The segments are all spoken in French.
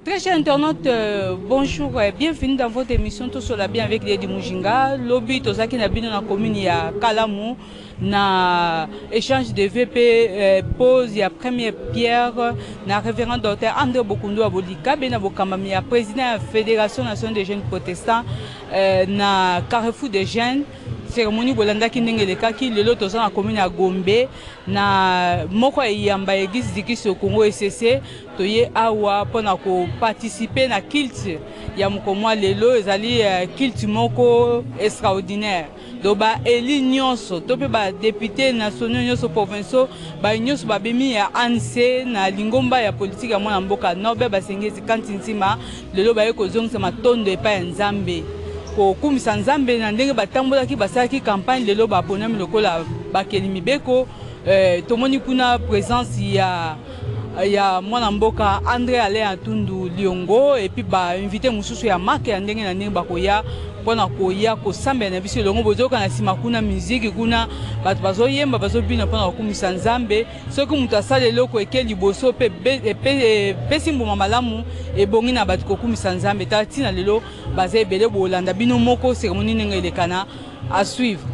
Très chers internautes, bonjour et bienvenue dans votre émission Tout sur la bien avec Lady Mujinga. Lobby Tozaki na bino na commune ya Kalamu na échange de VP pose ya première pierre na révérend docteur André Bokundu Abolika bena bokamami ya président de la Fédération nationale des jeunes protestants na Carrefour des jeunes. Cérémonie bolandaki ndenge lekaki lelo toza na commune ya Gombe na moko yamba église dikisi au Congo ECC toye awa pona ko participer na culte ya mokomwa lelo ezali culte moko extraordinaire do ba eli nyonso to pe ba député nationaux nyonso provinciaux ba nyonso ba bemi ya ANC na lingomba ya politique ya mwana mboka nobe basengezi kantinsima lelo ba yeko zongisa matondo epa ya Nzambe ko kumisa Nzambe na ndenge batambolaki basalaki campagne lelo ba bonami lokola bakeli mibeko tomoni kuna présence ya mwana mboka André Alain Atundu Liongo et puis ba invité mususu ya marque ya ndenge na ndenge bakoya pona koya ko samba na biso longo bozoka na sima kuna musique kuna bato bazoyemba bazobina pona kokumisa Nzambe soki mutu asala eloko ekeli boso pe pesi mbuma malamu ebongi na bato kokumisa Nzambe tatina lelo baza ebele bolanda bino moko cérémonie ndenge elekana à suivre.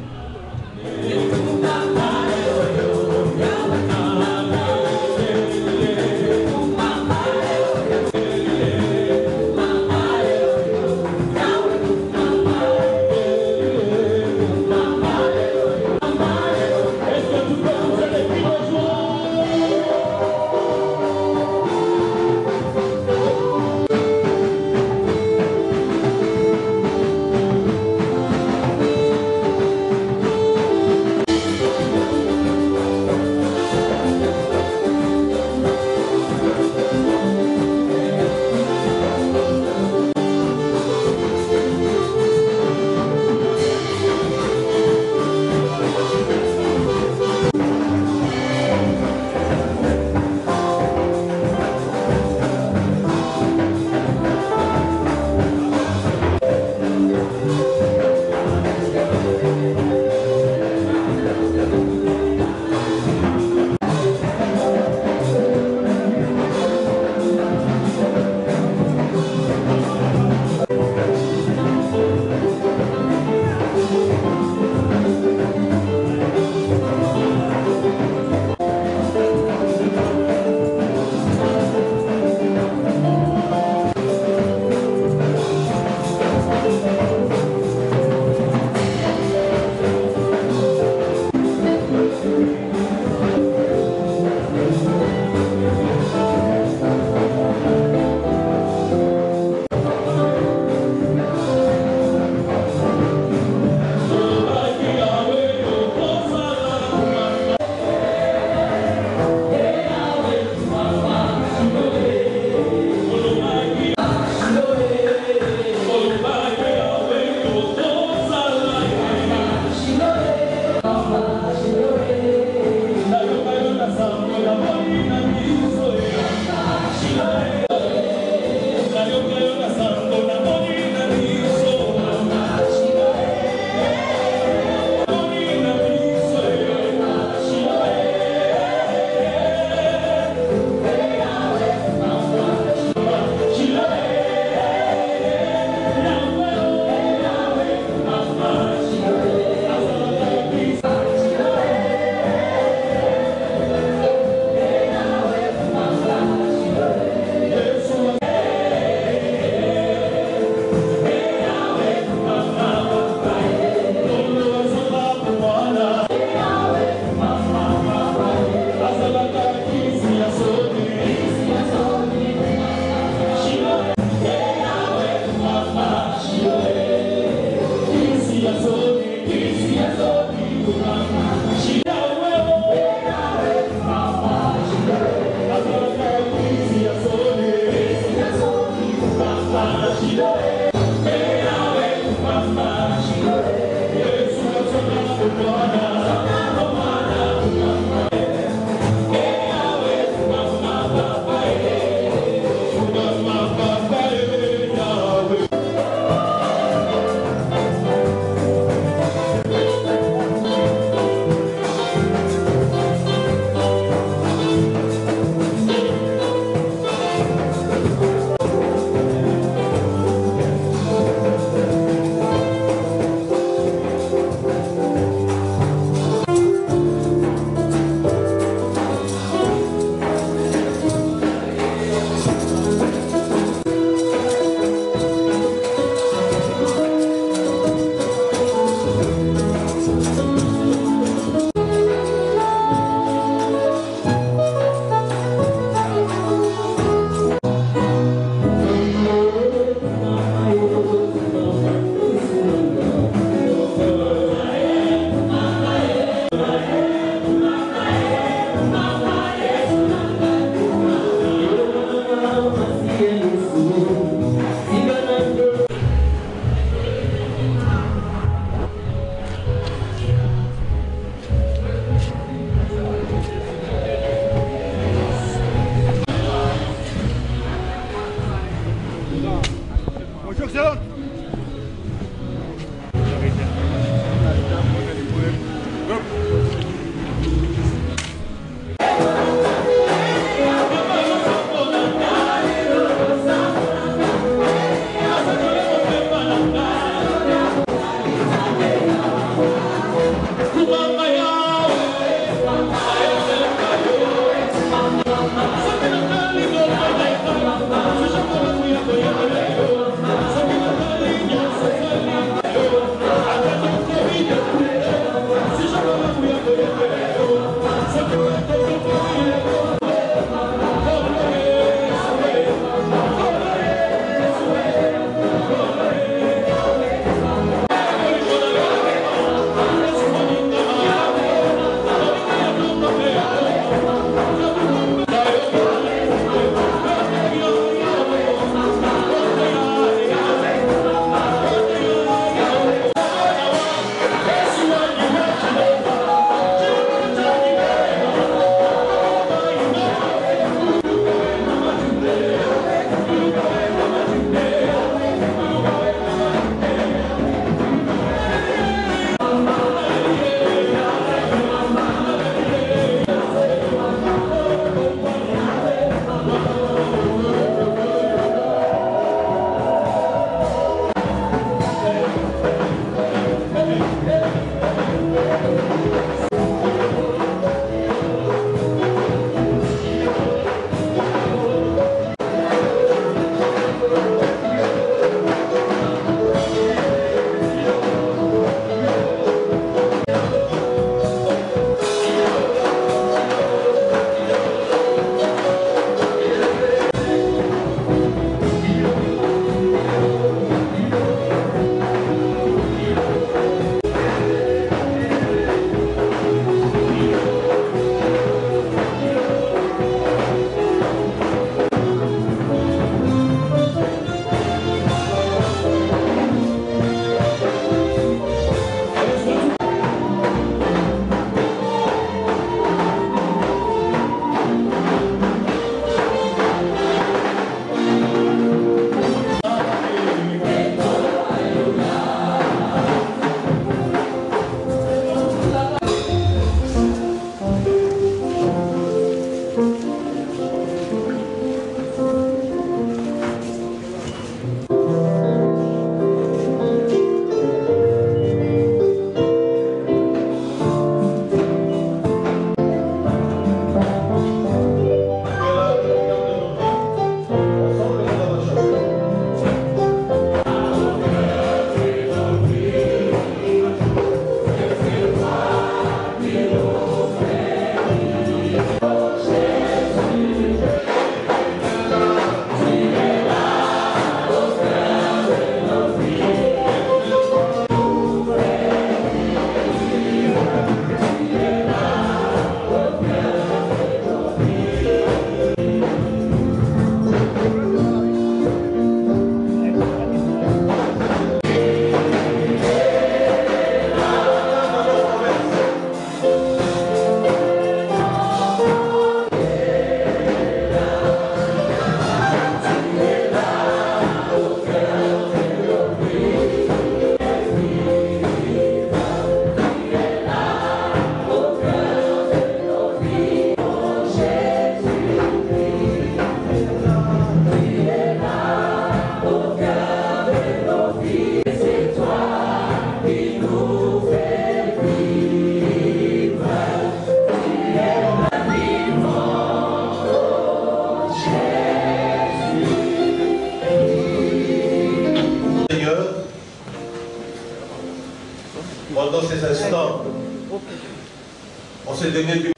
ces derniers jours.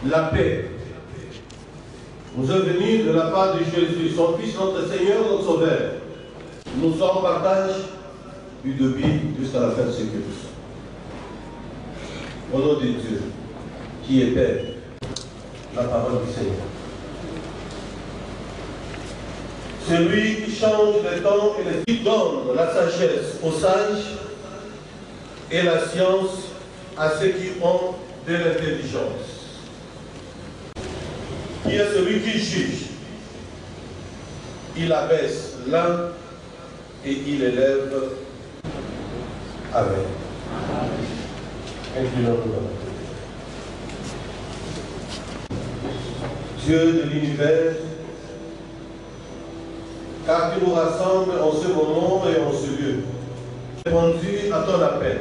La paix nous est venue de la part de Jésus, son Fils, notre Seigneur, notre Sauveur. Nous sommes en partage du début jusqu'à la fin de ce culte. Au nom de Dieu, qui est Père, la parole du Seigneur. Celui qui change les temps et les qui donne la sagesse aux sages et la science à ceux qui ont de l'intelligence. Qui est celui qui juge. Il abaisse l'un et il élève. Amen. Dieu de l'univers, car tu nous rassembles en ce moment et en ce lieu, répondu à ton appel,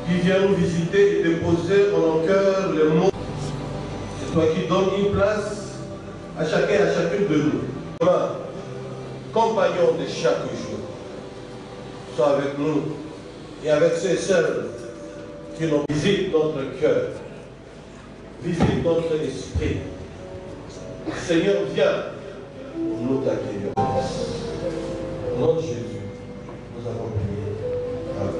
qui vient nous visiter et déposer en nos cœurs les mots. C'est toi qui donnes une place à chacun et à chacune de nous. Compagnon de chaque jour, sois avec nous et avec ceux et celles qui nous visitent notre cœur, visite notre esprit. Seigneur, viens, nous t'accueillons. Au nom de Jésus, nous avons prié. Amen.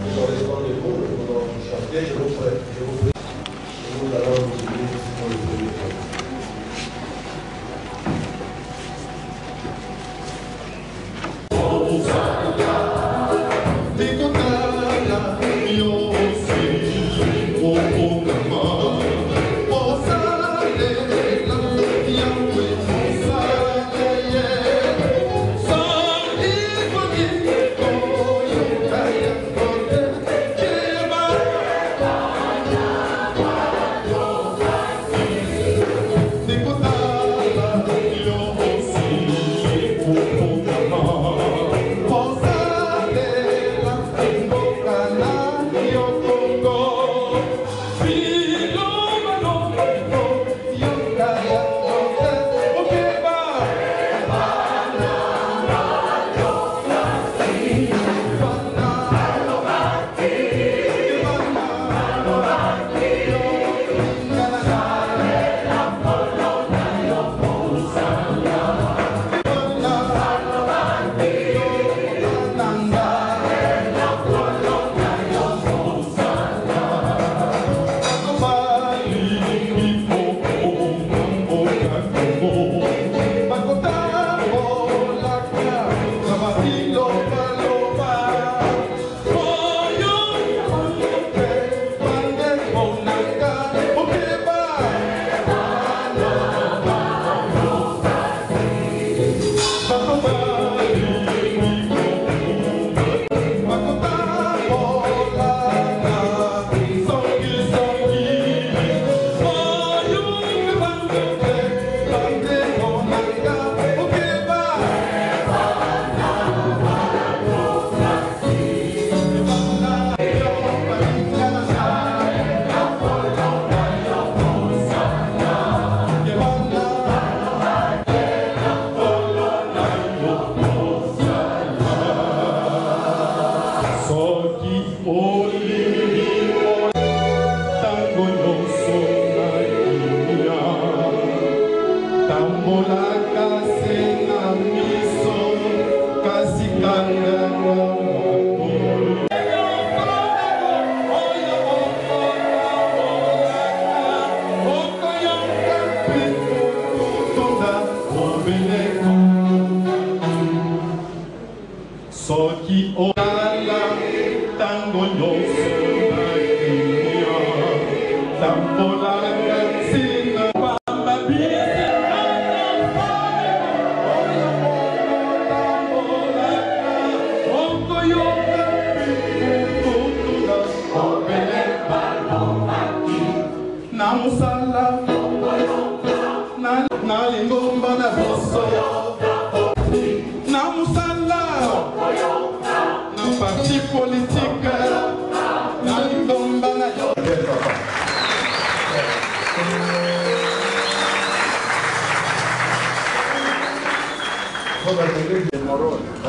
Nous allons répondre les mots, nous allons chanter, je vous prie. Et nous allons nous unir pour le premier temps.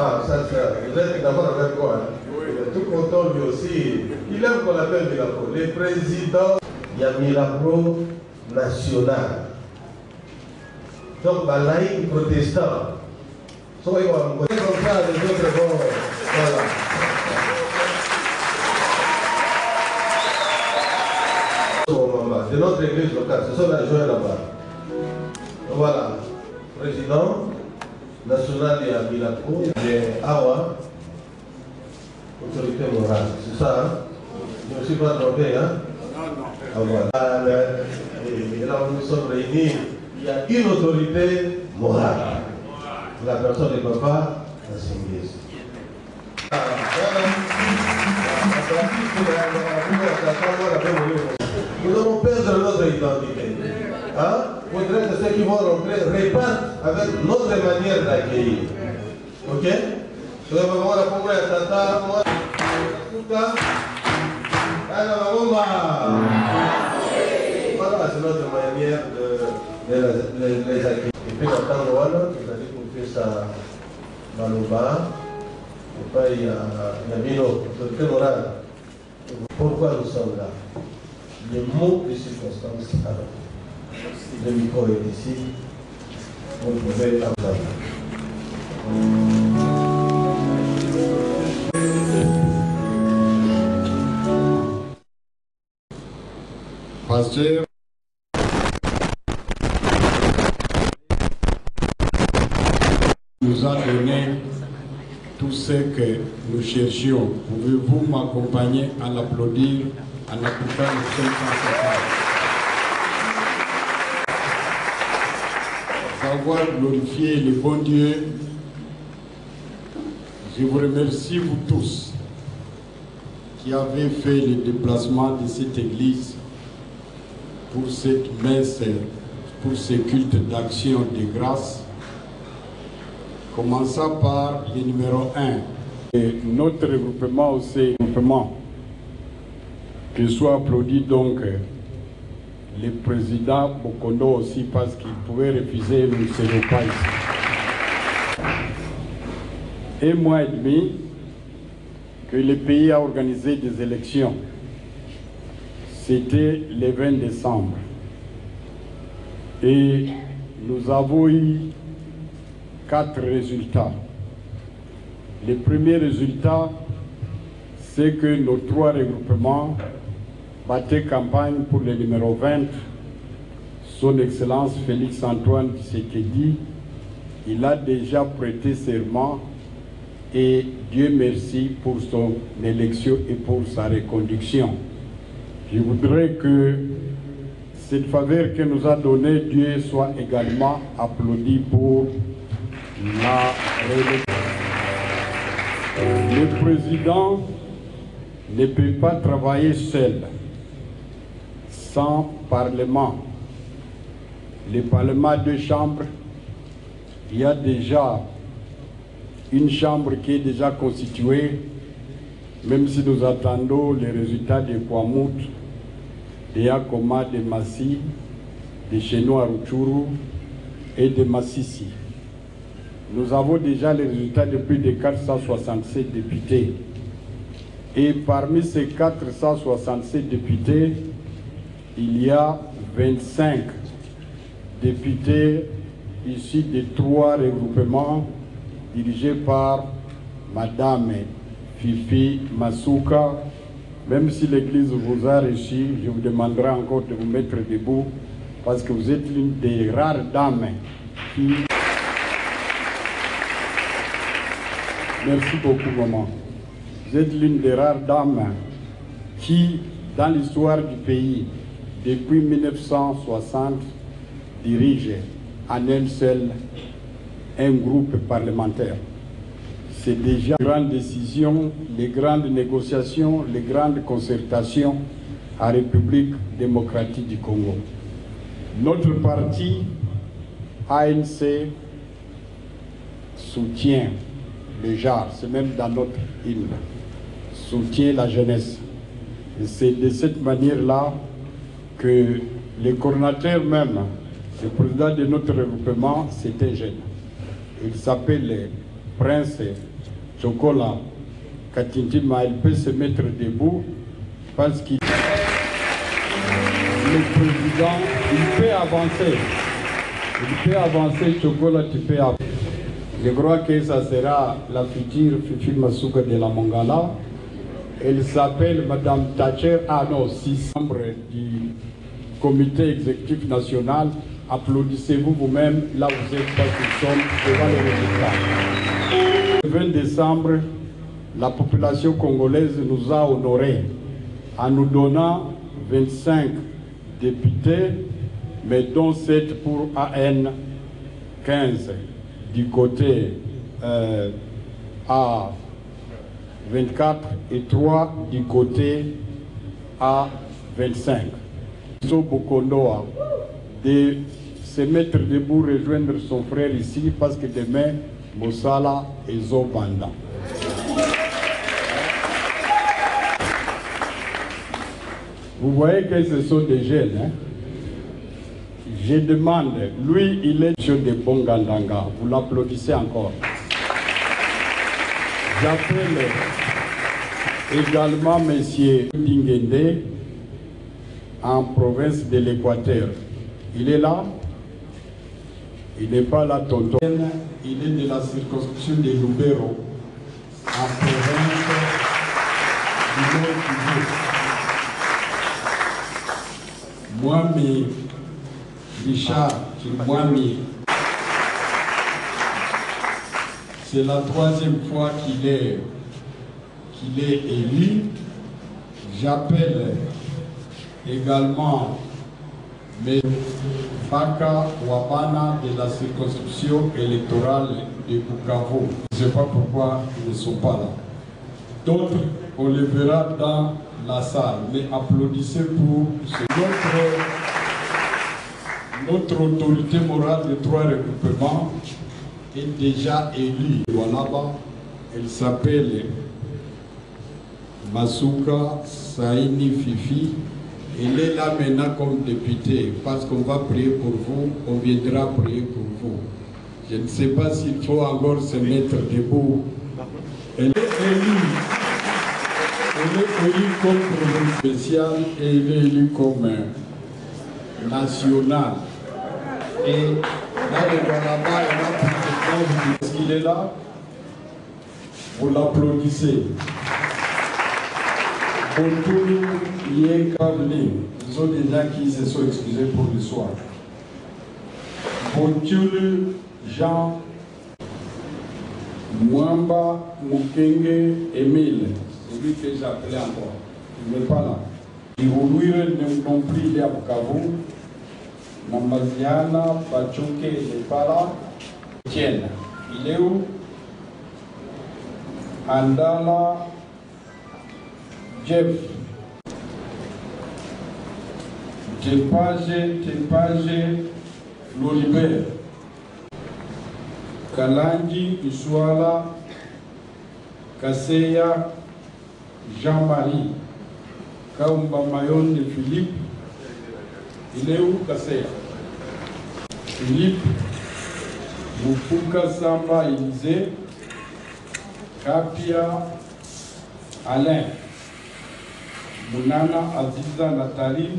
Ah, ça c'est. Vous êtes d'abord avec quoi? Oui. Tout content lui aussi. Il aime qu'on l'appelle Milapro. Le président, il y a Milapro national. Donc, bah, laïc protestant. Soyez comme ça, les autres vont. Voilà. C'est notre église locale, ce sont les joints là-bas. Voilà. Président national et à Milapro, et Awa, autorité morale. C'est ça, hein? Je ne me suis pas trompé, hein? Non, non. Ah, voilà. Et là où nous sommes réunis, il y a une autorité morale. La personne ne peut pas enseigner. Nous allons perdre notre identité. Hein? Il faudrait que ceux qui vont rentrer répartent avec notre manière d'accueillir. Ok? Voilà, c'est notre manière de les accueillir. Et puis, attendre, voilà, c'est-à-dire qu'on fait ça dans le bas. Et pas il y a Mino, autorité morale. Pourquoi nous sommes là? Les mots de circonstance. Le micro est ici. Vous pouvez applaudir. Pasteur, nous a donné tout ce que nous cherchions. Pouvez-vous m'accompagner à l'applaudir en appliquant le 550? Savoir glorifier le bon Dieu. Je vous remercie, vous tous, qui avez fait le déplacement de cette église pour cette messe, pour ce culte d'action de grâce. Commençons par le numéro 1. Et notre regroupement aussi, que soit applaudi donc le président Bokondo aussi parce qu'il pouvait refuser le repas ici. 1 mois et demi que le pays a organisé des élections. C'était le 20 décembre. Et nous avons eu 4 résultats. Le premier résultat, c'est que nos 3 regroupements battaient campagne pour le numéro 20. Son Excellence Félix Antoine Tshisekedi, il a déjà prêté serment et Dieu merci pour son élection et pour sa reconduction. Je voudrais que cette faveur que nous a donnée Dieu soit également applaudi pour la réélection. Le président ne peut pas travailler seul, sans Parlement. Le Parlement a 2 chambres. Il y a déjà une chambre qui est déjà constituée, même si nous attendons les résultats de Kwamut, de Yakoma, de Massi, de Cheno Aruchuru et de Massissi. Nous avons déjà les résultats de plus de 467 députés. Et parmi ces 467 députés, il y a 25 députés issus de 3 regroupements dirigés par Madame Fifi Masuka. Même si l'Église vous a reçu, je vous demanderai encore de vous mettre debout parce que vous êtes l'une des rares dames qui... Merci beaucoup, maman. Vous êtes l'une des rares dames qui, dans l'histoire du pays, depuis 1960, dirige en elle seule un groupe parlementaire. C'est déjà les grandes décisions, les grandes négociations, les grandes concertations en République démocratique du Congo. Notre parti, ANC, soutient le genre, c'est même dans notre hymne, soutient la jeunesse. Et c'est de cette manière-là que le coordinateur même, le président de notre regroupement, c'était jeune. Il s'appelle Prince Chocolat Katintima, il peut se mettre debout parce qu'il le président, il peut avancer. Il peut avancer, Chocolat, tu peux avancer. Je crois que ça sera la future Fifi Masuka de la Mongala. Elle s'appelle Madame Thatcher. Ah non, 6 membres du comité exécutif national. Applaudissez-vous vous-même là où vous êtes parce qu'ils sont devant les résultats. Le 20 décembre, la population congolaise nous a honorés en nous donnant 25 députés, mais dont 7 pour AN 15 du côté A24 et 3 du côté A25. Bokondoa de se mettre debout, rejoindre son frère ici, parce que demain, Moussala et Zobanda. Vous voyez que ce sont des jeunes. Hein? Je demande, lui, il est de Bongandanga. Vous l'applaudissez encore. J'appelle également M. Dingende en province de l'Équateur. Il est là? Il n'est pas là, tonton. Il est de la circonscription de Lubero, en province du Nord-Kivu. Mwami Richard Mwami, c'est la 3e fois qu'il est élu. J'appelle également M. Baka Wabana de la circonscription électorale de Bukavu. Je ne sais pas pourquoi ils ne sont pas là. D'autres, on les verra dans la salle. Mais applaudissez pour notre autorité morale de 3 regroupements est déjà élue. Voilà, elle s'appelle Masuka Saini Fifi. Elle est là maintenant comme députée parce qu'on va prier pour vous, on viendra prier pour vous. Je ne sais pas s'il faut encore se mettre debout. Elle est élue. Elle est élue comme province spéciale et elle est élue comme nationale. Et là, là-bas, est-ce qu'il est là? Vous l'applaudissez. Bonjour, ils sont des gens qui se sont excusés pour le soir. Bonjour, Jean Mwamba Mukenge Emile, c'est lui que j'appelais encore. Il n'est pas là. Il non plus, il est à Bukavu. Namaziana Pachoke, il n'est pas là. Tiens, il est où? Andala Jeff. Tepage, Floribert. Kalanji, Iswala, Kaseya, Jean-Marie. Kaumba Mayon de Philippe. Il est où, Kaseya? Philippe. Mufuka Samba Élysée. Kapia Alain. Munana Aziza Nathalie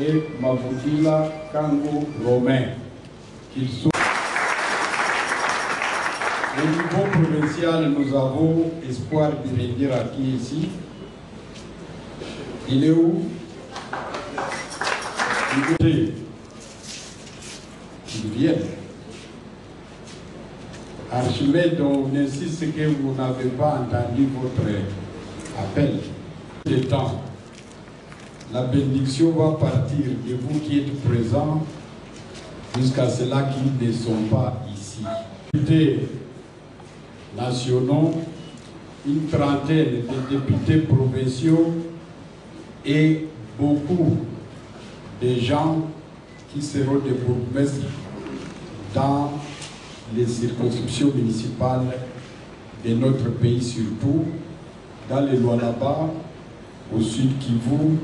et Mavudila Kango Romain. Qu'ils sont. Au niveau provincial, nous avons espoir de venir à qui ici? Il est où? Ils viennent. Archimède, on insiste que vous n'avez pas entendu votre appel. Le temps, la bénédiction va partir de vous qui êtes présents jusqu'à ceux-là qui ne sont pas ici. Députés nationaux, une trentaine de députés provinciaux et beaucoup de gens qui seront des bourgmestres dans les circonscriptions municipales de notre pays, surtout dans les Lualaba, au sud Kivu,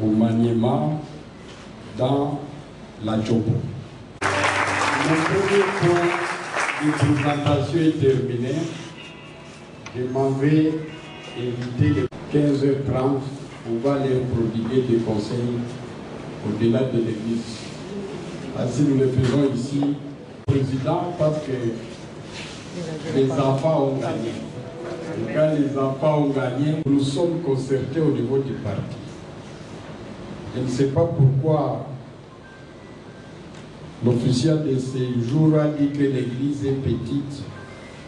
au Maniema, dans la Djobo. Mon premier point de présentation est terminé. je m'en vais éviter les 15h30. On va leur prodiguer des conseils au-delà de l'église. Ainsi, nous le faisons ici, président, parce que les enfants ont gagné. Et quand les enfants ont gagné, nous sommes concertés au niveau du parti. Je ne sais pas pourquoi l'officiel de ce jour a dit que l'église est petite,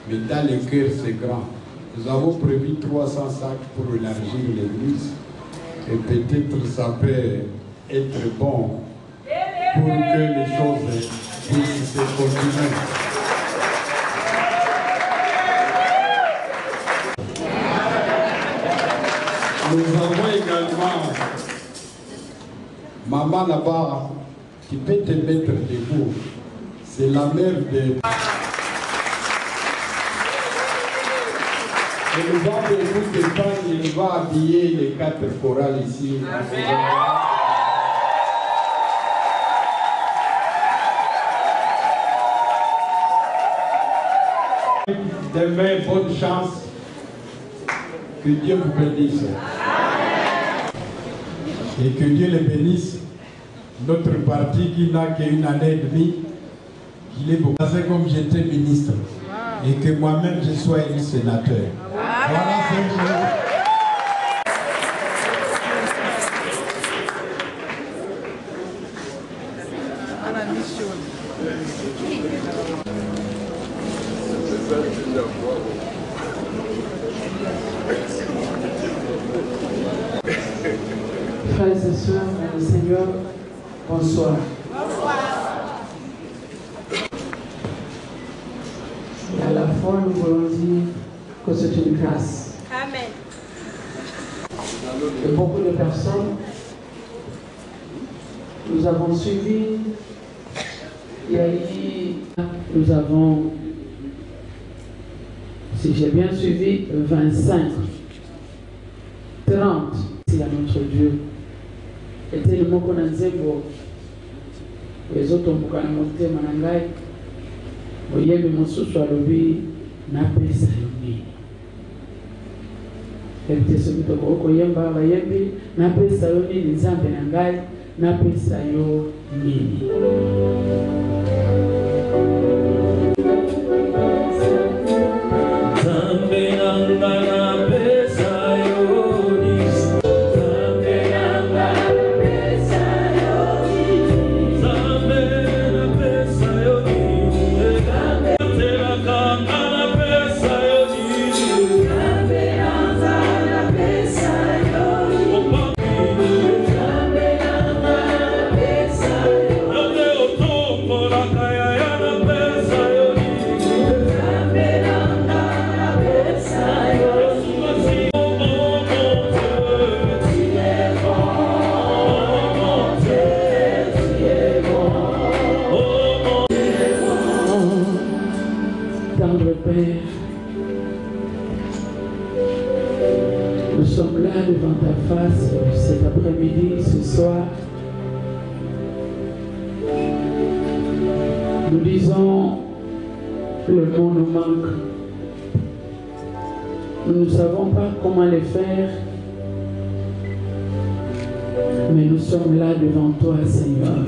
mais dans le cœur c'est grand. Nous avons prévu 300 sacs pour élargir l'église et peut-être ça peut être bon pour que les choses puissent se continuer. Nous avons également maman là-bas qui peut te mettre debout. C'est la mère de... Et nous avons beaucoup de temps, il va habiller les 4 chorales ici. Demain, bonne chance. Que Dieu vous bénisse. Et que Dieu les bénisse. Notre parti qui n'a qu'une année et demie, il est beaucoup. C'est comme j'étais ministre. Et que moi-même je sois élu sénateur. Voilà ce que Frères et sœurs, le Seigneur, bonsoir. Et à la fois, nous voulons dire que c'est une grâce. Amen. Et beaucoup de personnes, nous avons suivi, il y a eu, nous avons, si j'ai bien suivi, 25, 30, c'est à notre Dieu. Et tellement qu'on a dit, les autres ont monté Manangai, vous voyez, mais mon sous-soit lobby n'a pas ça. Et puis, ce que vous voyez, n'a pas ça, les gens de Nangai, n'a pas ça, nini. Nous sommes là devant ta face cet après-midi, ce soir. Nous disons, le monde nous manque. Nous ne savons pas comment le faire, mais nous sommes là devant toi, Seigneur.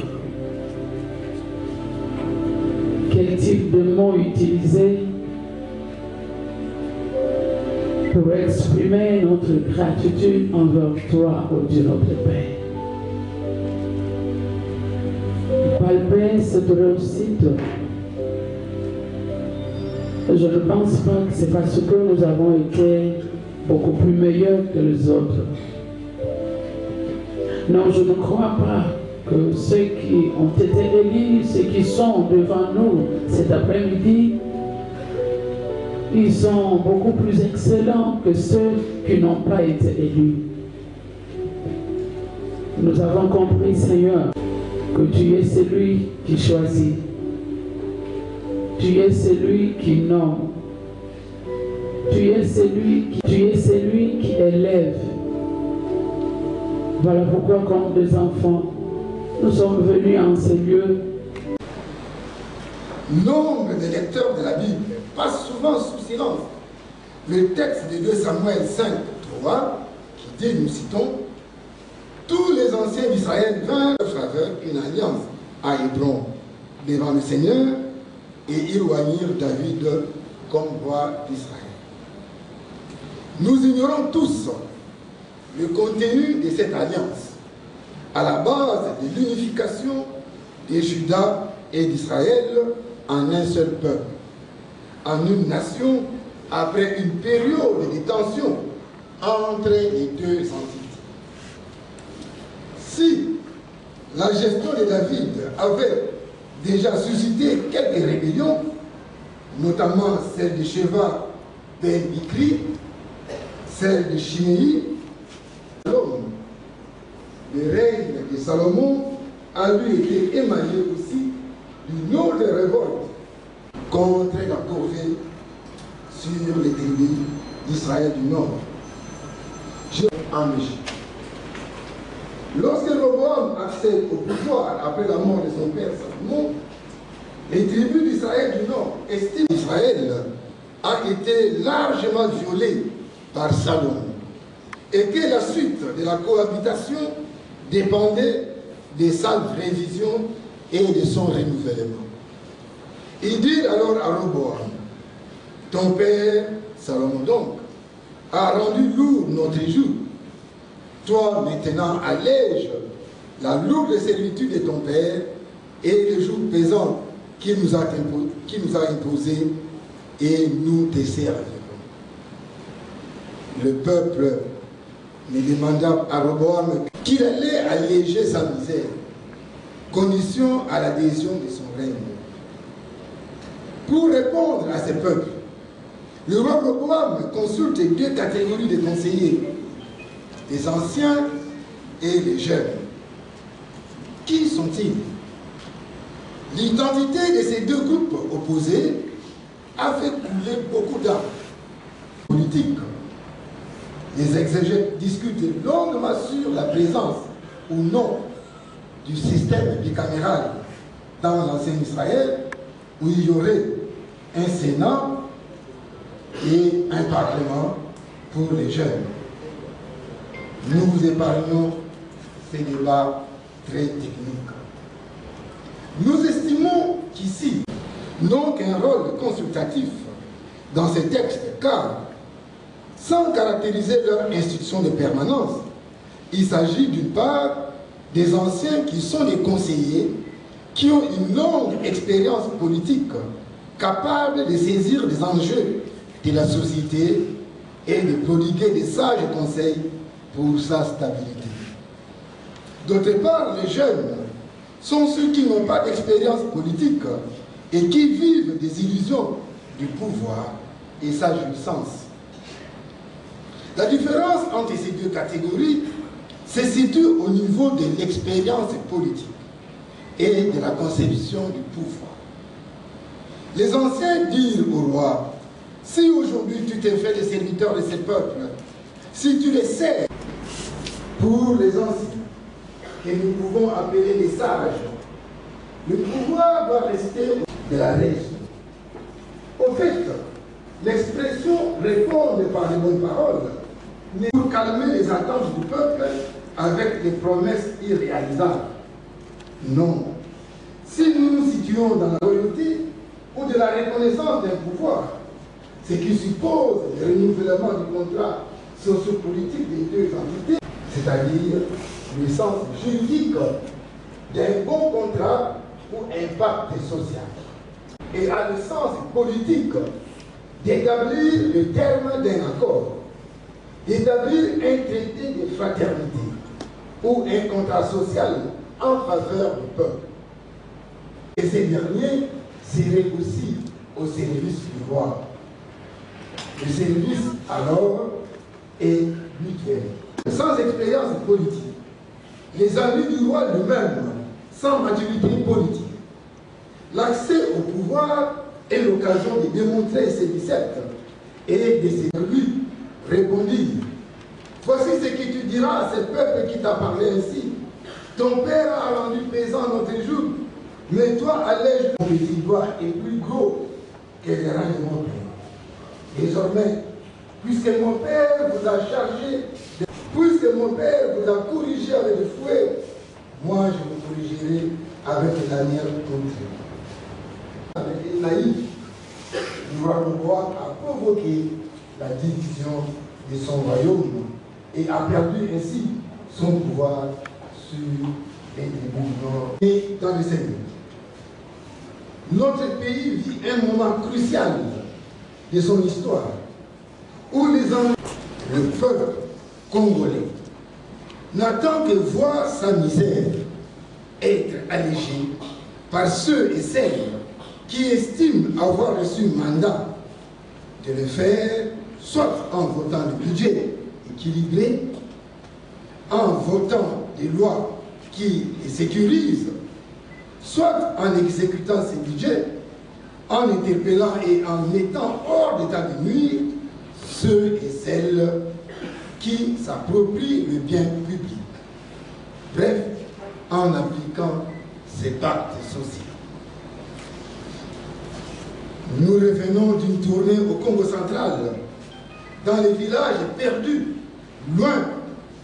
Quel type de mots utiliser pour exprimer notre gratitude envers toi, ô Dieu notre Père. Palper cette réussite. Je ne pense pas que c'est parce que nous avons été beaucoup plus meilleurs que les autres. Non, je ne crois pas que ceux qui ont été élus, ceux qui sont devant nous cet après-midi, ils sont beaucoup plus excellents que ceux qui n'ont pas été élus. Nous avons compris, Seigneur, que tu es celui qui choisit. Tu es celui qui nomme. Tu es celui qui élève. Voilà pourquoi, comme des enfants, nous sommes venus en ces lieux. Nombre de lecteurs de la Bible passent souvent sous silence le texte de 2 Samuel 5, 3, qui dit, nous citons, tous les anciens d'Israël vinrent à faveur une alliance à Hébron devant le Seigneur et ils oignirent David comme roi d'Israël. Nous ignorons tous le contenu de cette alliance, à la base de l'unification de Juda et d'Israël en un seul peuple, en une nation après une période de tension entre les deux entités. Si la gestion de David avait déjà suscité quelques rébellions, notamment celle de Sheva ben Bikri, celle de Chiméi, le règne de Salomon a lui été émaillé aussi d'une autre révolte contre la corvée sur les tribus d'Israël du Nord. En Égypte. Lorsque Roboam accède au pouvoir après la mort de son père Salomon, les tribus d'Israël du Nord estiment qu'Israël a été largement violée par Salomon et que la suite de la cohabitation dépendait de sa révision et de son renouvellement. Ils dirent alors à Roboam, ton père Salomon donc a rendu lourd notre joug. Toi maintenant allège la lourde servitude de ton père et le joug pesant qu'il nous a imposé et nous te servirons. Le peuple me demanda à Roboam qu'il allait alléger sa misère, condition à l'adhésion de son règne. Pour répondre à ce peuple, le roi Roboam consulte 2 catégories de conseillers, les anciens et les jeunes. Qui sont-ils? L'identité de ces 2 groupes opposés a fait couler beaucoup d'âmes politiques. Les exégètes discutent longuement sur la présence ou non du système bicaméral dans l'ancien Israël, où il y aurait un Sénat et un Parlement pour les jeunes. Nous vous épargnons ces débats très techniques. Nous estimons qu'ici, n'ont qu'un rôle consultatif dans ces textes, car, sans caractériser leur institution de permanence, il s'agit d'une part des anciens qui sont des conseillers, qui ont une longue expérience politique, capables de saisir les enjeux de la société et de prodiguer des sages conseils pour sa stabilité. D'autre part, les jeunes sont ceux qui n'ont pas d'expérience politique et qui vivent des illusions du pouvoir et sa jouissance. La différence entre ces 2 catégories se situe au niveau de l'expérience politique et de la conception du pouvoir. Les anciens dirent au roi, si aujourd'hui tu t'es fait le serviteur de ce peuple, si tu les sers, pour les anciens, que nous pouvons appeler les sages, le pouvoir doit rester de la région. Au fait, l'expression répondre par les bonnes paroles n'est pour calmer les attentes du peuple avec des promesses irréalisables. Non. Si nous nous situons dans la loyauté ou de la reconnaissance d'un pouvoir, ce qui suppose le renouvellement du contrat sociopolitique des 2 entités, c'est-à-dire le sens juridique d'un bon contrat ou un pacte social, et à le sens politique d'établir le terme d'un accord, d'établir un traité de fraternité ou un contrat social en faveur du peuple. Et ces derniers seraient aussi au service du roi. Le service alors est mutuel. Sans expérience politique, les amis du roi lui-même, sans maturité politique, l'accès au pouvoir est l'occasion de démontrer ses biceps et de ses lui répondit. Voici ce que tu diras à ce peuple qui t'a parlé ainsi. Ton père a rendu pesant notre joug, mais toi allège ton petit doigt est plus gros que les reins de mon père. Désormais, puisque mon Père vous a chargé, puisque mon Père vous a corrigé avec le fouet, moi je vous corrigerai avec la lanière contre. Les naïfs, le roi a provoqué la division de son royaume et a perdu ainsi son pouvoir sur les tribunaux et dans le Seigneur. Notre pays vit un moment crucial de son histoire où le peuple congolais n'attend que voir sa misère être allégée par ceux et celles qui estiment avoir reçu mandat de le faire, soit en votant le budget équilibré, en votant des lois qui les sécurisent, soit en exécutant ces budgets, en interpellant et en mettant hors d'état de nuire ceux et celles qui s'approprient le bien public. Bref, en appliquant ces pactes sociaux. Nous revenons d'une tournée au Congo central, dans les villages perdus, loin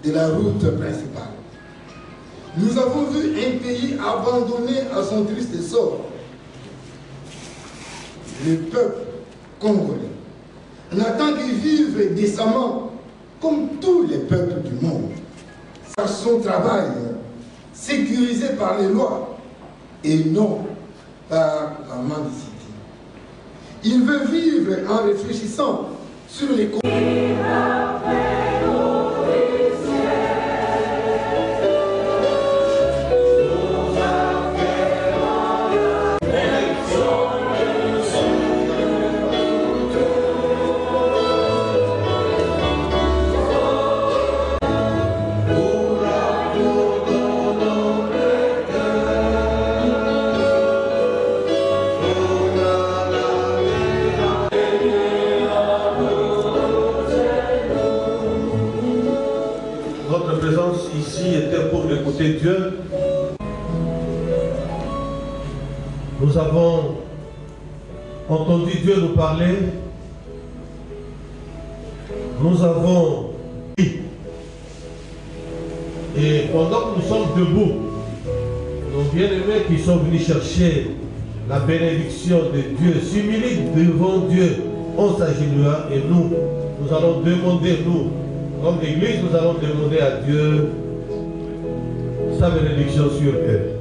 de la route principale. Nous avons vu un pays abandonné à son triste sort. Le peuple congolais n'attend que vivre décemment comme tous les peuples du monde. Par son travail, sécurisé par les lois et non par la mendicité. Il veut vivre en réfléchissant sur les Dieu. Nous avons entendu Dieu nous parler. Nous avons dit. Et pendant que nous sommes debout, nos bien-aimés qui sont venus chercher la bénédiction de Dieu s'humilient devant Dieu en s'agenouillant et nous allons demander, nous, comme l'Église, nous allons demander à Dieu sa bénédiction sur eux.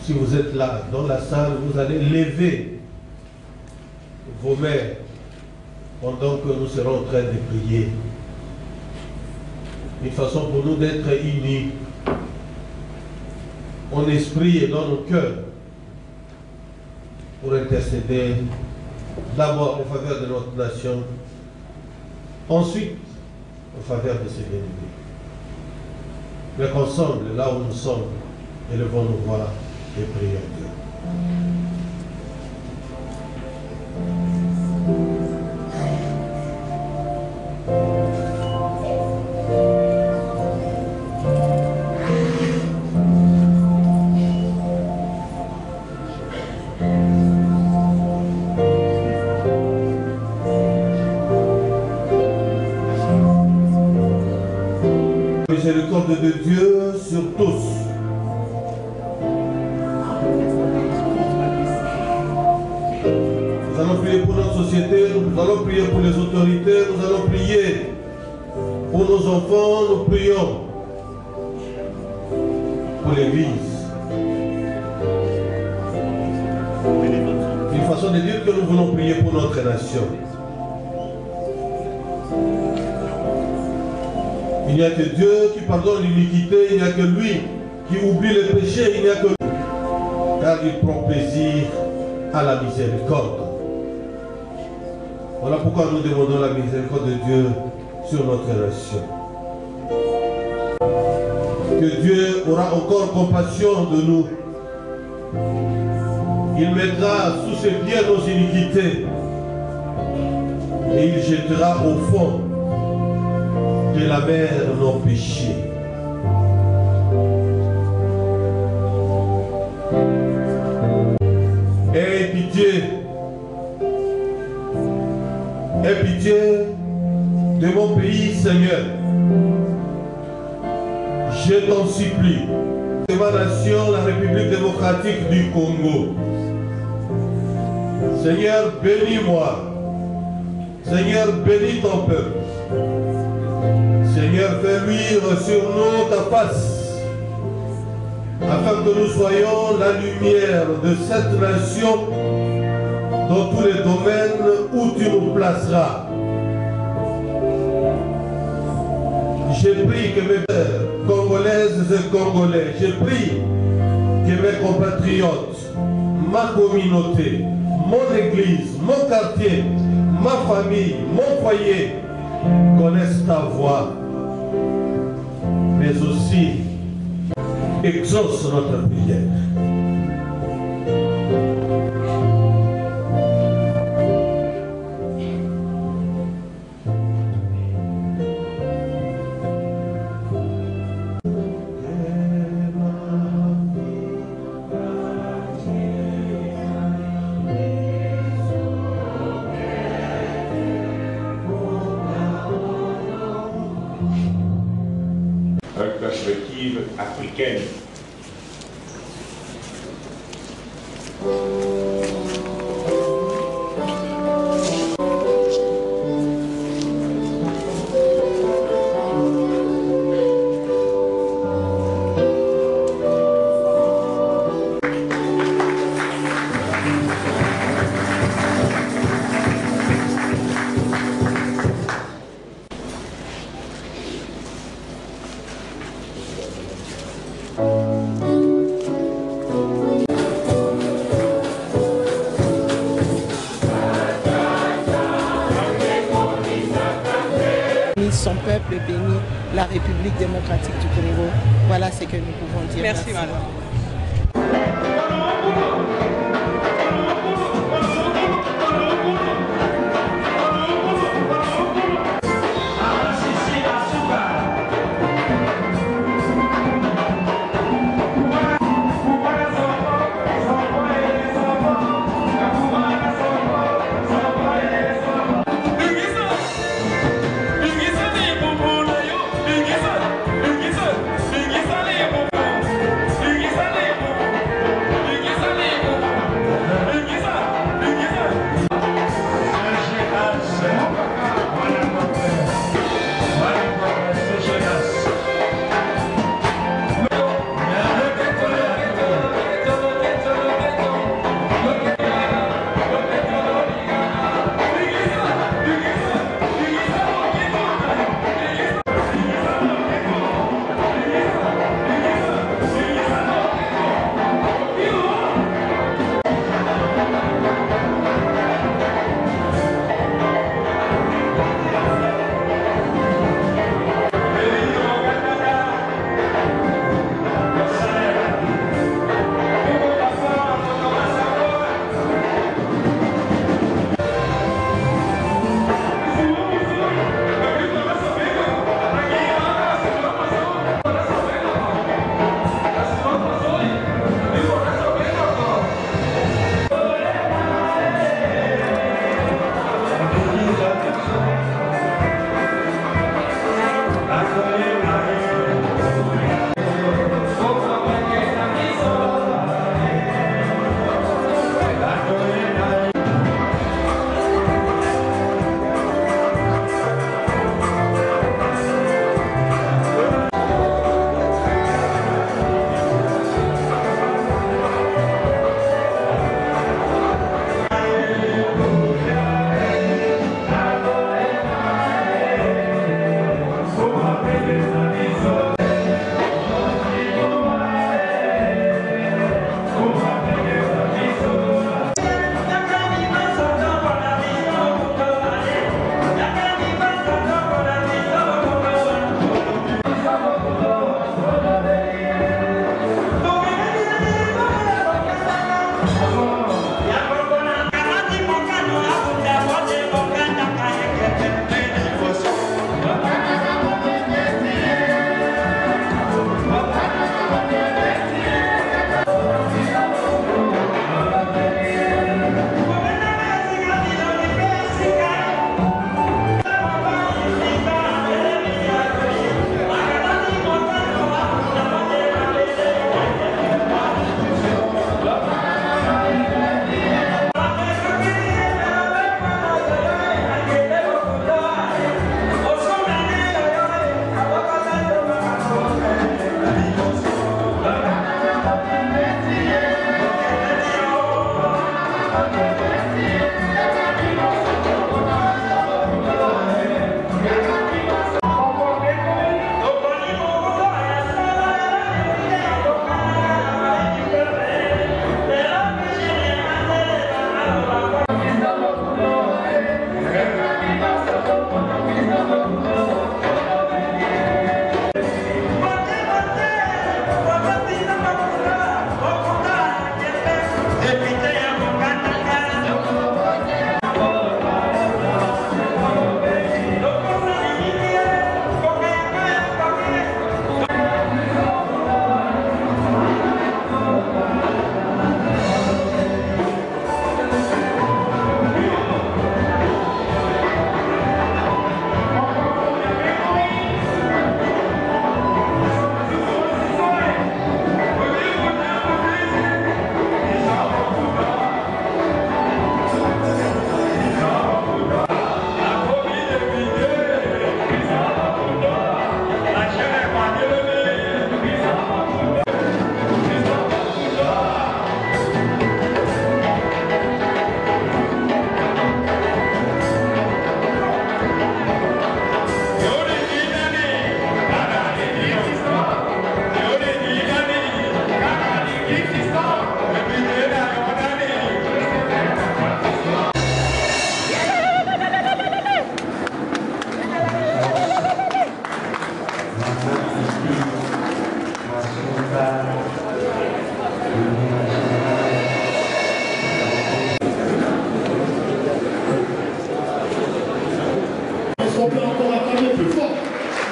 Si vous êtes là, dans la salle, vous allez lever vos mains pendant que nous serons en train de prier. Une façon pour nous d'être unis en esprit et dans nos cœurs pour intercéder d'abord en faveur de notre nation, ensuite en faveur de ses bien-aimés. Mais qu'ensemble, là où nous sommes, élevons nos voix et prions Dieu. Miséricorde de Dieu sur tous. pour notre société, nous allons prier pour les autorités, nous allons prier pour nos enfants, nous prions pour l'Église. Une façon de dire que nous voulons prier pour notre nation. Il n'y a que Dieu qui pardonne l'iniquité, il n'y a que lui qui oublie les péchés, il n'y a que lui. Car il prend plaisir à la miséricorde. Voilà pourquoi nous demandons la miséricorde de Dieu sur notre nation. Que Dieu aura encore compassion de nous. Il mettra sous ses pieds nos iniquités et il jettera au fond de la mer nos péchés. Aie pitié de mon pays, Seigneur. Je t'en supplie. De ma nation, la République démocratique du Congo. Seigneur, bénis-moi. Seigneur, bénis ton peuple. Seigneur, fais luire sur nous ta face, afin que nous soyons la lumière de cette nation dans tous les domaines où tu nous placeras. J'ai pris que mes frères congolaises et congolais, j'ai pris que mes compatriotes, ma communauté, mon église, mon quartier, ma famille, mon foyer connaissent ta voix, mais aussi exauce notre prière. Perspective africaine. Son peuple bénit la République démocratique du Congo. Voilà ce que nous pouvons dire. Merci, madame. Ingisa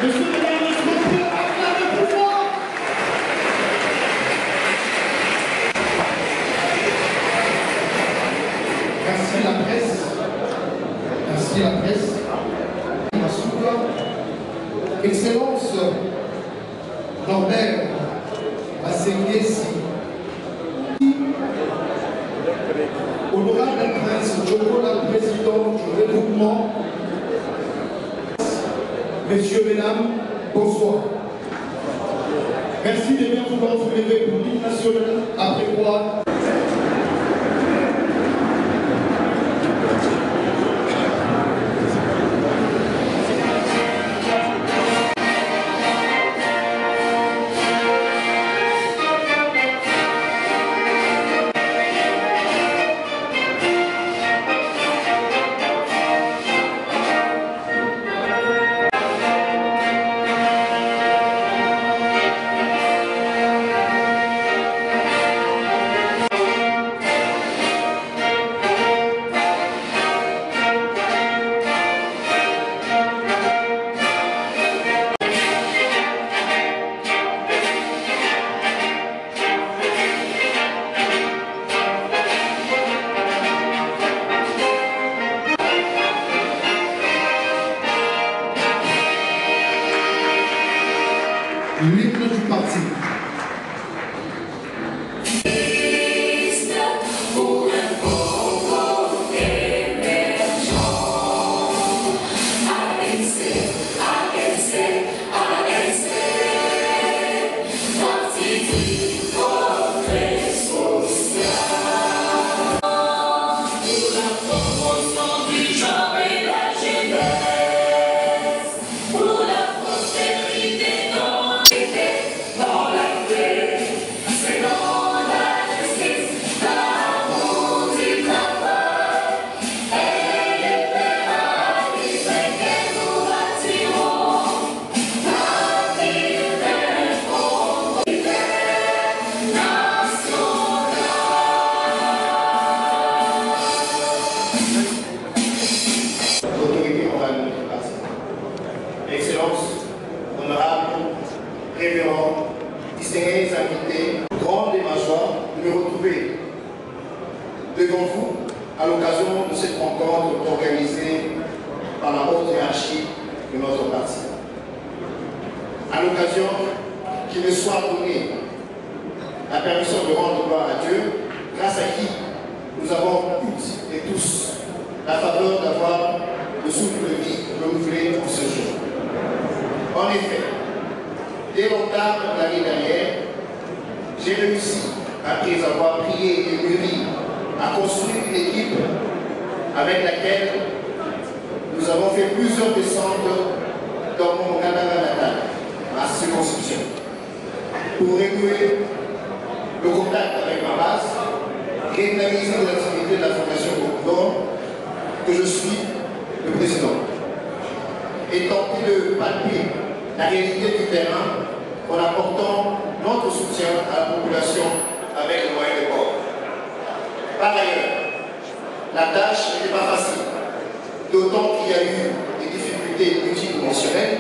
Monsieur le ministre, on peut acclamer plus fort. Merci la presse. Merci la presse. Excellence Norbert Assengesi, honorable prince Djokola, président du regroupement, messieurs, mesdames, bonsoir. Merci de bien vouloir vous lever pour l'hymne national, après quoi l'hymne du parti. Excellence, honorable, révérend, distingués invités, grande et ma joie de me retrouver devant vous à l'occasion de cette rencontre organisée par la haute hiérarchie de notre parti. À l'occasion qu'il me soit donné la permission de rendre gloire à Dieu, grâce à qui nous avons toutes et tous la faveur d'avoir le souffle de vie renouvelé pour ce jour. En effet, dès l'octobre de l'année dernière, j'ai réussi, après avoir prié et mûri, à construire une équipe avec laquelle nous avons fait plusieurs descentes dans mon Canada natal, ma circonscription, pour renouer le contact avec ma base, réorganiser l'activité de la Fondation Gouvernement, que je suis le président, et tenter de palper la réalité du terrain en apportant notre soutien à la population avec le moyen de bord. Par ailleurs, la tâche n'était pas facile, d'autant qu'il y a eu des difficultés multidimensionnelles,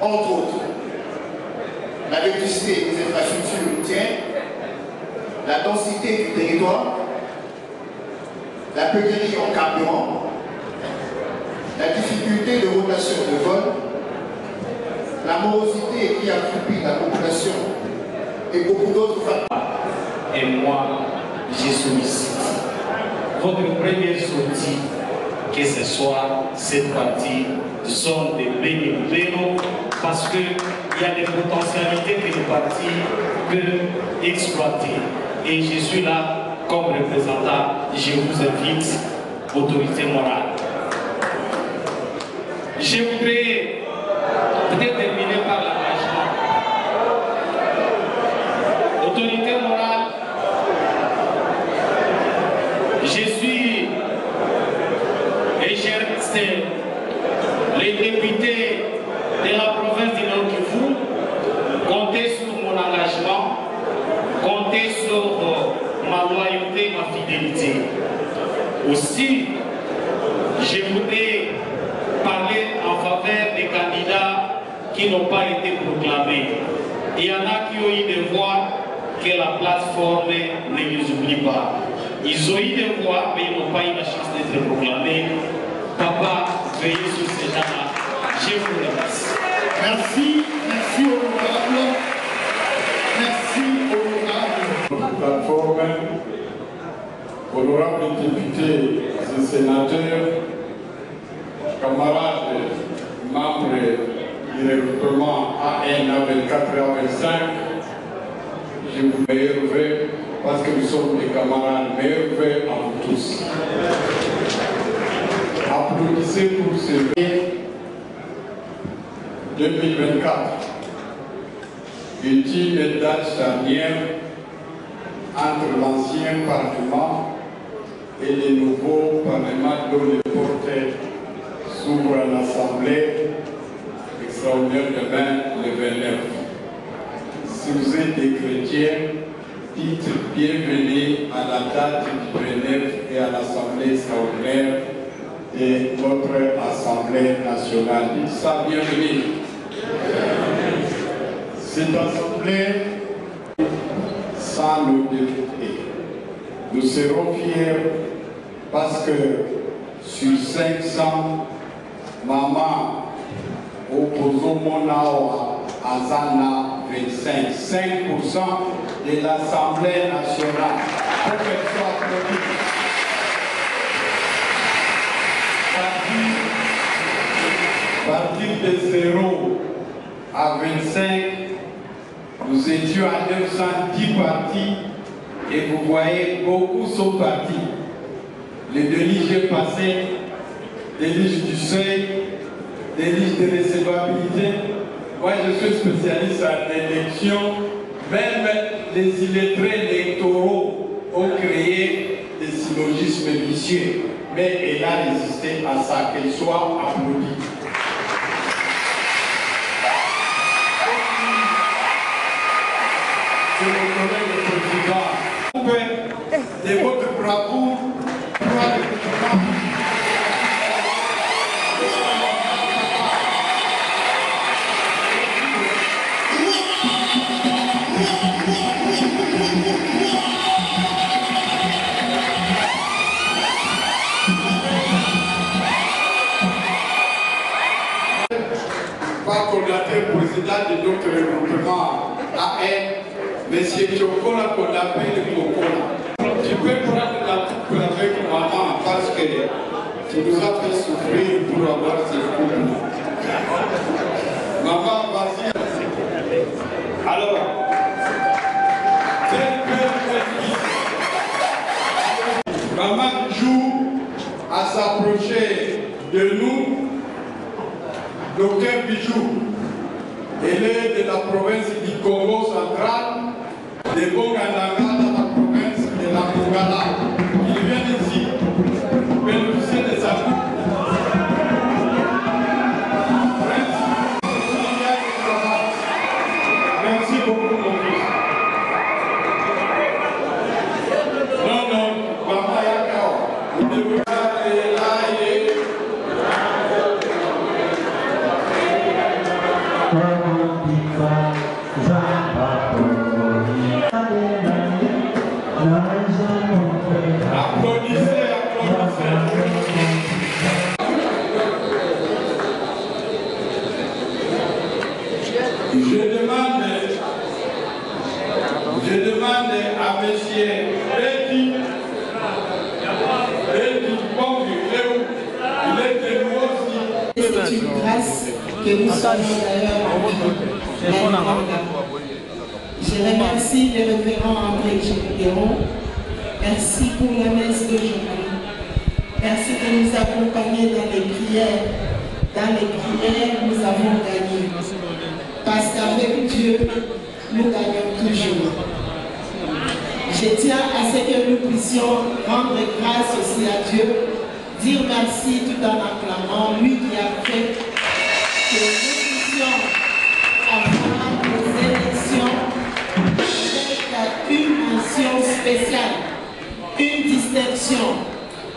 entre autres la vétusté des infrastructures routières, la densité du territoire, la pénurie en carburant, la difficulté de rotation de vol, la morosité qui accroupit la population et beaucoup d'autres facteurs. Et moi, je sollicite votre première sortie, que ce soit cette partie, sont des bénévoles parce qu'il y a des potentialités que le parti peut exploiter. Et je suis là comme représentant, je vous invite, autorité morale. Je voudrais peut-être terminer par l'engagement. Autorité morale, je suis et j'ai resté les députés de la province du Nord Kivu. Comptez sur mon engagement, comptez sur ma loyauté, ma fidélité. Aussi, je voudrais parler en faveur des qui n'ont pas été proclamés. Il y en a qui ont eu des voix que la plateforme ne les oublie pas. Ils ont eu des voix, mais ils n'ont pas eu la chance d'être proclamés. Papa, veillez sur ces gens-là. Je vous remercie. Merci, merci honorable. Merci honorable. Notre plateforme, honorables députés et sénateurs, camarades, membres du regroupement AN avec 4h25, je vous meilleurs vœux parce que nous sommes des camarades, meilleurs vœux à vous tous. Applaudissez pour ce vœu 2024. Est une date charnière entre l'ancien Parlement et le nouveau Parlement dont les portes s'ouvrent à l'Assemblée extraordinaire demain, le 29. Si vous êtes des chrétiens, dites bienvenue à la date du 29 et à l'Assemblée extraordinaire de notre Assemblée nationale. Dites ça, bienvenue. Cette Assemblée, sans nos députés, nous serons fiers parce que sur 500, maman, opposons Monao à Zana 25, 5% de l'Assemblée nationale. Pour qu'elle soit applaudie. Partir de 0 à 25, nous étions à 910 partis et vous voyez, beaucoup sont partis. Les déliges passés, des listes du seuil, des listes de recevabilité. Moi, je suis spécialiste en élection. Même les illettrés électoraux ont créé des syllogismes vicieux. Mais elle a résisté à ça, qu'elle soit applaudie. Je reconnais le président de votre bravoure, va collater président de notre regroupement AN, M. Chokola Kodapé de Kokola. Tu peux prendre la coupe avec maman parce que tu nous as fait souffrir pour avoir ces coupes. Maman, vas-y. Alors, maman joue à s'approcher de nous. Docteur Bijou, elle est de la province du Congo central, de Bongandanga dans la province de la Bongala. Il vient ici, bénéficier de sa coupe. Merci beaucoup, mon fils. Non, maman Yakao, vous devez aller là et... Je demande à M. Betty, il est de nous aussi. C'est une grâce que nous sommes d'ailleurs. Je remercie le révérend André Gilles. Merci pour la messe d'aujourd'hui. Merci de nous accompagner dans les prières. Dans les prières, nous avons gagné. Parce qu'avec Dieu, nous gagnons toujours. Je tiens à ce que nous puissions rendre grâce aussi à Dieu, dire merci tout en acclamant lui qui a fait que nous puissions avoir des élections avec une mention spéciale, une distinction,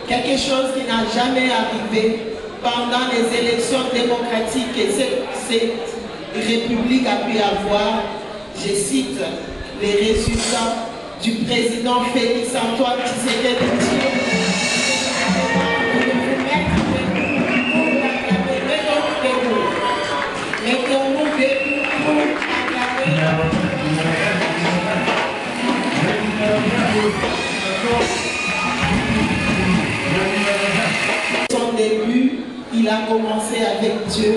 quelque chose qui n'a jamais arrivé pendant les élections démocratiques et République a pu avoir, je cite, les résultats du président Félix Antoine Tshisekedi Tshilombo. Mettons-nous debout pour acclamer. Son début, il a commencé avec Dieu,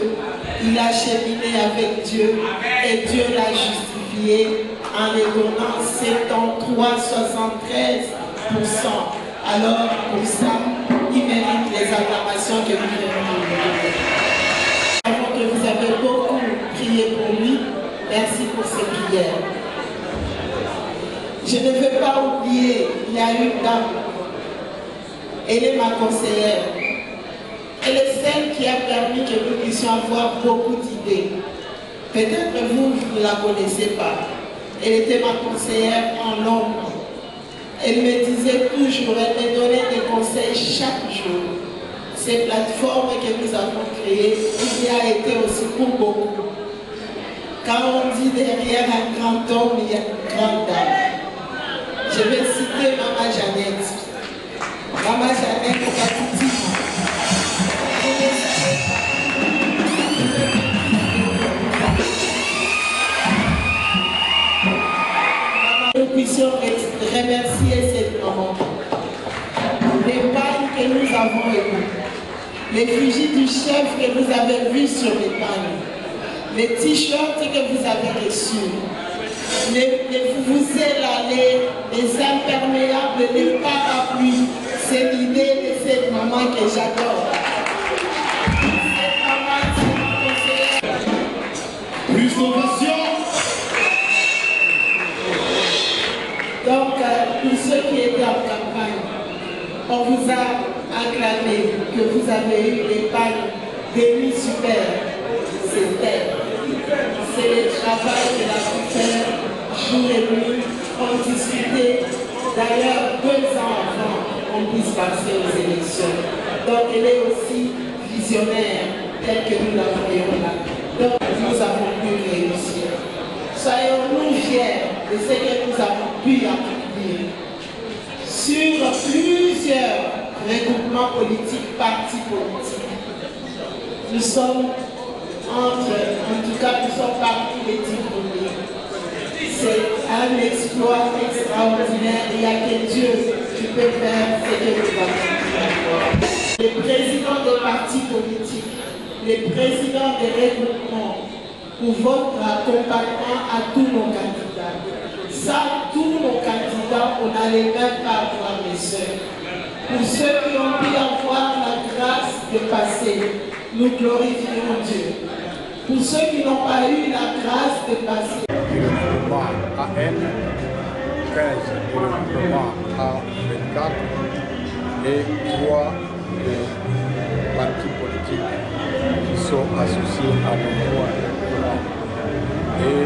il a cheminé avec Dieu et Dieu l'a justifié en les donnant 73,73%. Alors pour ça, il mérite les acclamations que nous faisons. Avant que vous avez beaucoup prié pour lui, merci pour ces prières. Je ne veux pas oublier, il y a une dame, elle est ma conseillère. Elle est celle qui a permis que nous puissions avoir beaucoup d'idées. Peut-être vous ne la connaissez pas. Elle était ma conseillère en l'ombre. Elle me disait toujours, elle me donnait des conseils chaque jour. Ces plateformes que nous avons créées, il y a été aussi pour beaucoup. Quand on dit derrière un grand homme, il y a une grande dame. Je vais citer Maman Jeannette. Maman Jeannette Katiti. Nous puissions remercier cette maman. L'épargne que nous avons eue, l'effigie du chef que vous avez vu sur l'épargne, les t-shirts que vous avez reçus, les vuvuzelas, les imperméables, les parapluies, c'est l'idée de cette maman que j'adore. Cette maman, c'est ma conseillère. Plus d'ovation. Donc, pour ceux qui étaient en campagne, on vous a acclamé que vous avez eu l'épargne des nuits super. C'est le travail de la faire jour et nuit. On discutait d'ailleurs 2 ans avant qu'on puisse passer aux élections. Donc, elle est aussi visionnaire, telle que nous la voyons là. Donc, nous avons pu réussir. Soyons-nous fiers de ce que nous avons pu accomplir. Sur plusieurs regroupements politiques, partis politiques, nous sommes en tout cas, nous sommes parmi les 10 premiers. C'est un exploit extraordinaire. Il n'y a que Dieu qui peut faire ce que nous avons fait. Les présidents des partis politiques, les présidents des regroupements, pour votre accompagnement à tous nos candidats. Ça, tous nos candidats, on n'allait même pas avoir les sœurs. Pour ceux qui ont pu avoir la grâce de passer, nous glorifions Dieu. Pour ceux qui n'ont pas eu la grâce de passer. Le mouvement AN, 15 et le mouvement A24 et 3 des partis politiques qui sont associés à nos droits. Et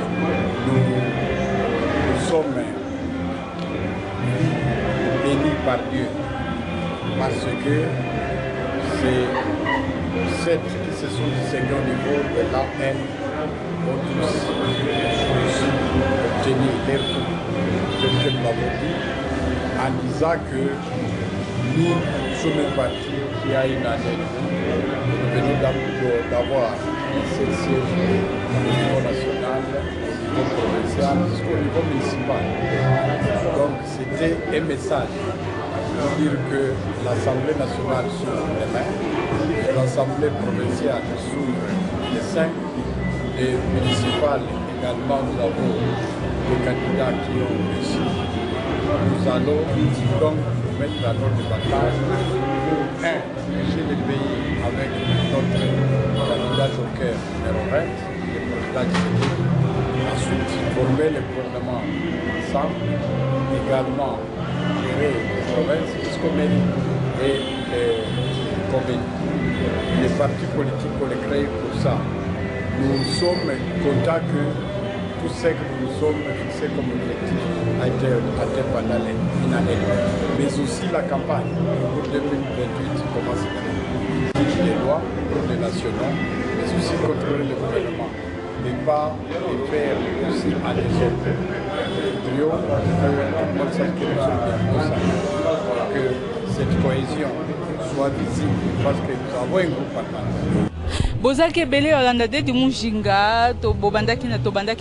nous sommes bénis par Dieu parce que c'est ceux qui se sont distingués au niveau de l'AN ont tous obtenu leur coup, tel que nous l'avons dit, en disant que nous sommes un parti qui a une année. Nous venons d'avoir 7 sièges au niveau national, au niveau provincial, jusqu'au niveau municipal. Donc c'était un message pour dire que l'Assemblée nationale s'ouvre les mains, l'Assemblée provinciale s'ouvre les seins, et municipales également nous avons des candidats qui ont réussi. Nous allons donc nous mettre à l'ordre de bataille pour diriger le pays avec notre candidat joker numéro 20, le président Tshisekedi. Ensuite, former le gouvernement ensemble, également gérer les provinces jusqu'au mairie et les communes. Les partis politiques ont les créés pour ça. Nous sommes contents que tout ce que nous nous sommes fixés comme objectif a été atteint pendant une année. Mais aussi la campagne pour 2028 commence maintenant. Les lois pour les nationaux, mais aussi contrôler le gouvernement. départ et faire aussi à des autres. Que cette cohésion soit visible parce que nous avons un groupe parlementaire. Bozaki belé Yolanda de Mujinga to bobandaki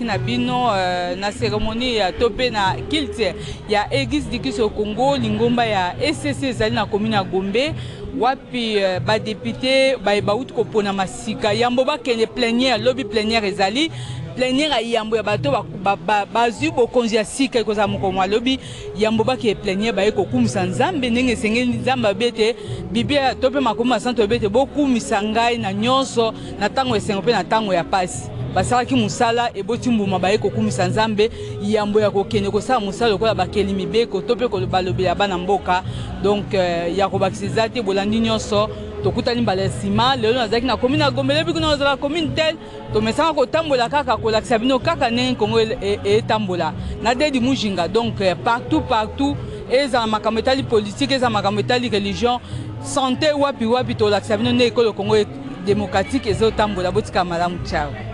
na bino na cérémonie ya topé na kilte ya église dikisi au Congo lingomba ya SCC ezali na commune ya Gombe wapi ba député ba baut ko pona masika yambo ba kele plénière lobby plénière ezali plénière yambo ya bato bazu bokonzi ya sika ekoza mokomo lobby yambo ba ke plénière ba eko kumisa nzambe ndenge sengeli nzamba bete bibia topé makoma santo bete bokumisa ngai na nyonso na tango esengo pe na tango ya pasi basalaki musala eboti mbuma ba eko kumisa nzambe yambo ya kokene ko sa musala lokola bakeli mibeko topé ko balobi ya bana mboka donc ya ko bakisiza te bolandi nyonso tokutani mbala sima lelo nazaki na commune ya Gombe lebi kuna nazala commune tel to mesanga ko tambola kaka ko lakisa bino kaka ne Congo e tambola na dedi Mujinga donc partout eza makambo etali politique eza makambo etali religion santé wapi to lakisa bino ne ekolo Congo démocratique ezo tambola botika malamu ciao.